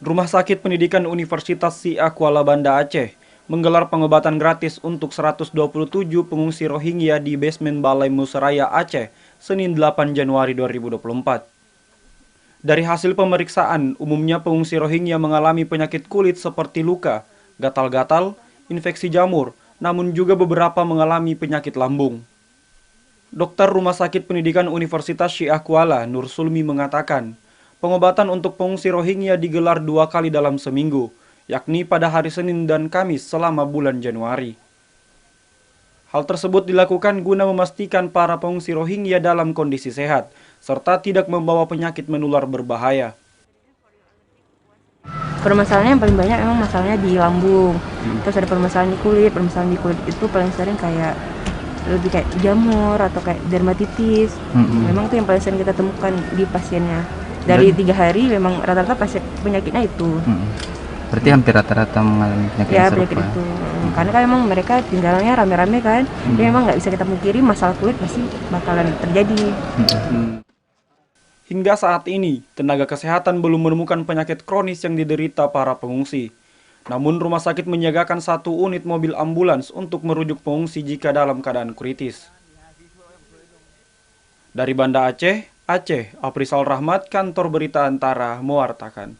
Rumah Sakit Pendidikan Universitas Siak Kuala Banda Aceh menggelar pengobatan gratis untuk 127 pengungsi Rohingya di basement Balai Musraya Aceh, Senin 8 Januari 2024. Dari hasil pemeriksaan, umumnya pengungsi Rohingya mengalami penyakit kulit seperti luka, gatal-gatal, infeksi jamur, namun juga beberapa mengalami penyakit lambung. Dokter Rumah Sakit Pendidikan Universitas Syiah Kuala, Nur Sulmi mengatakan, pengobatan untuk pengungsi Rohingya digelar 2 kali dalam seminggu, yakni pada hari Senin dan Kamis selama bulan Januari. Hal tersebut dilakukan guna memastikan para pengungsi Rohingya dalam kondisi sehat, serta tidak membawa penyakit menular berbahaya. Permasalahannya yang paling banyak memang masalahnya di lambung. Terus ada permasalahan di kulit itu paling sering kayak lebih kayak jamur atau kayak dermatitis. Memang itu yang paling sering kita temukan di pasiennya. Dari 3 hari memang rata-rata pasien penyakitnya itu. Berarti hampir rata-rata mengalami penyakit Ya yang serupa. penyakit itu. Karena kan memang mereka tinggalnya rame-rame kan. Jadi memang nggak bisa kita pungkiri masalah kulit pasti bakalan terjadi. Hingga saat ini, tenaga kesehatan belum menemukan penyakit kronis yang diderita para pengungsi. Namun rumah sakit menyiagakan 1 unit mobil ambulans untuk merujuk pengungsi jika dalam keadaan kritis. Dari Banda Aceh, Aprisal Rahmat, Kantor Berita Antara, mewartakan.